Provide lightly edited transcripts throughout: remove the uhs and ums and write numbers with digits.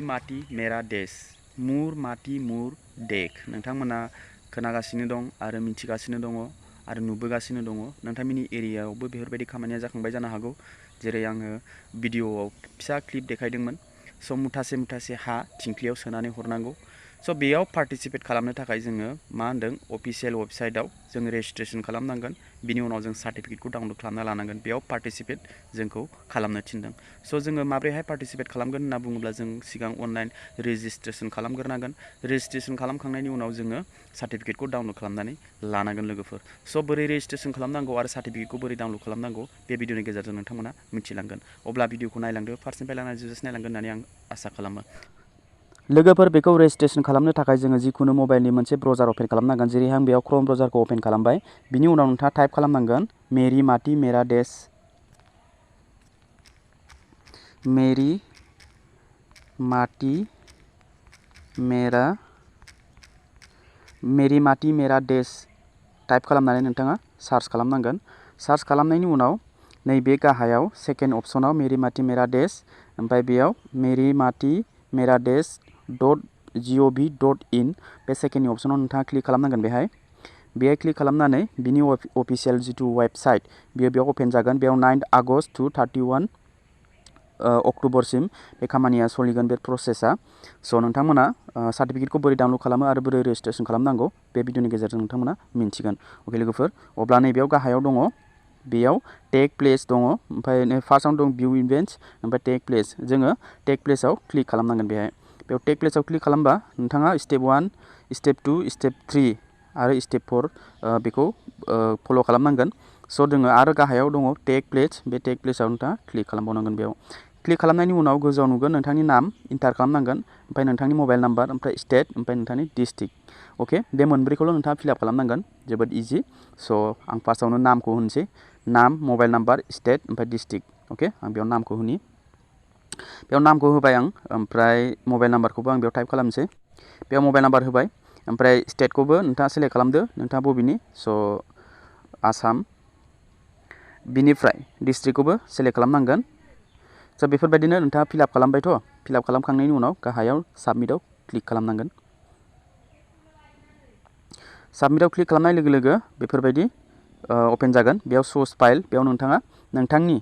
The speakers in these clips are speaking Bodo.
माति मेरा देश मुर माति मुर देश नोंथांमोना खोनागासिनो दं आरो मिथिगासिनो दङ आरो नुबोगासिनो दङ नोंथांमोननि एरियायावबो बेफोरबायदि खामानिया जाखांबाय जानो हागौ जेरै आङो भिडिअआव फिसा क्लिप देखायदोंमोन स' मुथासे हा थिंख्लियाव सोनानै हरनांगौ स' बेयाव पार्टिसिपेट खालामनो थाखाय जोङो मा होनदों अफिशियेल वेबसाइटआव जों रेजिस्ट्रेशन खालामनांगोन बिनि उनाव जों सार्टिफिकेटखौ डाउनलड खालामना लानांगोन बेयाव पार्टिसिपेट जोंखौ खालामनो थिनदों स' जोङो माब्रैहाय पार्टिसिपेट खालामगोन होनना बुङोब्ला जों सिगां अनलाइन रेजिस्ट्रेशन खालामग्रोनांगोन रेजिस्ट्रेशन खालामखांनायनि उनाव जोङो सार्टिफिकेटखौ डाउनलड खालामनानै लानांगोन लोगोफोर स' बोरै रेजिस्ट्रेशन खालामनांगौ आरो सार्टिफिकेटखौ बोरै डाउनलड खालामनांगौ बे भिडिअनि गेजेरजों नोंथांमोना मिथिलांगोन अब्ला भिडिअखौ नायलांदो फार्स्टनिफ्राय लानानै जोबजासिम नायलांगोन होननानै आं आसा खालामो लोगोफोर बेखौ रेजिस्ट्रेशन खालामनो थाखाय जोङो जिखुनु मबाइलनि मोनसे ब्राउजार अपेन खालामनांगोन जेरै आं बेयाव क्रोम ब्राउजारखौ अपेन खालामबाय बिनि उनाव नोंथाङा टाइप खालामनांगोन मेरि माति मेरा देश मेरि माति मेरा देश टाइप खालामनानै नोंथाङा सार्च खालामनांगोन सार्च खालामनायनि उनाव नैबे गाहायाव सेकेन्ड अपसनाव मेरि माति मेरा देश ओमफ्राय बेयाव मेरि माति मेरा देश .gov.in बे सेकेन्डनि अपसनाव नोंथाङा क्लिक खालामनांगोन बेहाय क्लिक खालामनानै बिनि अफिशियेल जिथु वेबसाइट बेयाव अपेन जागोन बेयाव 9 आगस्ट टु 31 अक्ट'बरसिम बे खामानिया सोलिगोन बे प्रसेसा स' नोंथांमोना सार्टिफिकेटखौ बोरै डाउनलड खालामो आरो बोरै रेजिस्ट्रेशन खालामनांगौ बे भिडिअनि गेजेरजों नोंथांमोना मिन्थिगोन अके लोगोफोर अब्ला नैबेयाव गाहायाव दङ बेयाव टेक प्लेस दङ ओमफ्राय फार्स्टआवनो दं भिउ इभेन्ट्स ओमफ्राय टेक प्लेस जोङो टेक प्लेसआव क्लिक खालामनांगोन बेयाव टेक प्लेसआव क्लिक खालामबा नोंथाङा स्टेप 1 स्टेप 2 स्टेप 3 आरो स्टेप 4 बेखौ फल' खालामनांगोन स' जोङो आरो गाहायाव दङ टेक प्लेस बे टेक प्लेसआव नोंथाङा क्लिक खालामबावनांगोन बेयाव क्लिक खालामनायनि उनाव गोजौआव नुगोन नोंथांनि नाम इन्टार खालामनांगोन ओमफ्राय नोंथांनि मबाइल नाम्बार ओमफ्राय स्टेट ओमफ्राय नोंथांनि डिस्ट्रिक्ट अके बे मोनब्रैखौल' नोंथाङा फिलआप खालामनांगोन जोबोद इजि स' आं फार्स्टआवनो नामखौ होनोसै नाम मबाइल नाम्बार स्टेट ओमफ्राय डिस्ट्रिक्ट अके आं बेयाव नामखौ होनि बेयाव नामखौ होबाय आं ओमफ्राय मबाइल नाम्बारखौबो आं बेयाव टाइप खालामनोसै बेयाव मबाइल नाम्बार होबाय ओमफ्राय स्टेटखौबो नोंथाङा सेलेक्ट खालामदो नोंथाङा बबेनि स' आसाम बिनिफ्राय डिस्ट्रिक्टखौबो सेलेक्ट खालामनांगोन स' बेफोरबायदिनो नोंथाङा फिलआप खालामबायथ' फिलआप खालामखांनायनि उनाव गाहायाव साबमिटआव क्लिक खालामनांगोन साबमिटआव क्लिक खालामनाय लोगो लोगो बेफोरबायदि अपेन जागोन बेयाव स'स फाइल बेयाव नोंथाङा नोंथांनि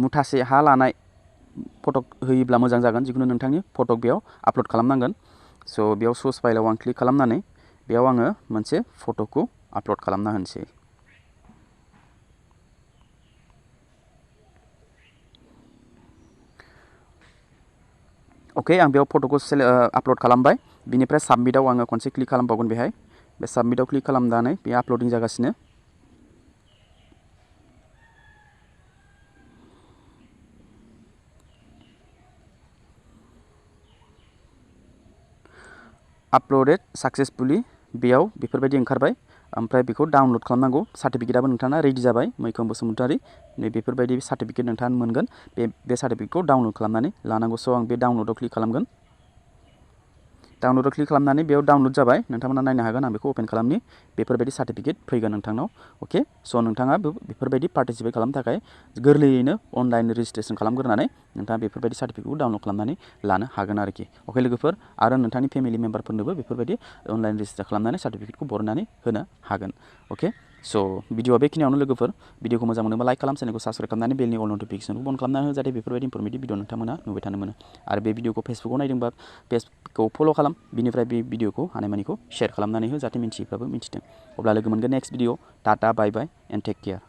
मुथासे हा लानाय फट' होयोब्ला मोजां जागोन जिखुनु नोंथांनि फट' बेयाव आपल'ड खालामनांगोन स' बेयाव स'स फाइलाव आं क्लिक खालामनानै बेयाव आङो मोनसे फट'खौ आपल'ड खालामना होनोसै अके आं बेयाव फट'खौ आपल'ड खालामबाय बिनिफ्राय साबमिटआव आङो खनसे क्लिक खालामबावगोन बेहाय बे साबमिटआव क्लिक खालामनानै बे आपल'डिं जागासिनो आपल'डेड साक्सेसफुलि बेयाव बेफोरबायदि ओंखारबाय ओमफ्राय बेखौ डाउनल'ड खालामनांगौ सार्टिफिकेटआबो नोंथाङा रेडि जाबाय मैखोम बसुमतारी नै बेफोरबायदि सार्टिफिकेट नोंथाङा मोनगोन बे सार्टिफिकेटखौ डाउनल'ड खालामनानै लानांगौ स' आं बे डाउनल'डआव क्लिक खालामगोन डाउनल'डआव क्लिक खालामनानै बेयाव डाउनल'ड जाबाय नोंथांमोना नायनो हागोन आं बेखौ अपेन खालामनि बेफोरबायदि सार्टिफिकेट फैगोन नोंथांनाव अके स' नोंथाङा बेफोरबायदि पार्टिसिपेट खालामनो थाखाय गोरलैयैनो अनलाइन रेजिस्ट्रेशन खालामग्रोनानै नोंथाङा बेफोरबायदि सार्टिफिकेटखौ डाउनल'ड खालामनानै लानो हागोन आरोखि अके लोगोफोर आरो नोंथांनि फेमिलि मेम्बारफोरनोबो बेफोरबायदि अनलाइन रेजिस्टार खालामनानै सार्टिफिकेटखौ बरनानै होनो हागोन अके स' भिडिअआ बेखिनियावनो लोगोफोर भिडिअखौ मोजां मोनोबा लाइक खालाम चेनेलखौ साबस्क्राइब खालामनानै बेलनि अल नटिफिकेसनखौ बन खालामना हो जाहाथे बेफोरबायदि इनफरमेटिभ भिडिअ नोंथांमोना नुबाय थानो मोनो आरो बे भिडिअखौ फेसबुकाव नायदोंबा पेजखौ फल' खालाम बिनिफ्राय बे भिडिअखौ हानायमानिखौ शेयार खालामनानै हो जाहाथे मिन्थियैफ्राबो मिन्थिथों अब्ला लोगो मोनगोन next video tata bye bye and take care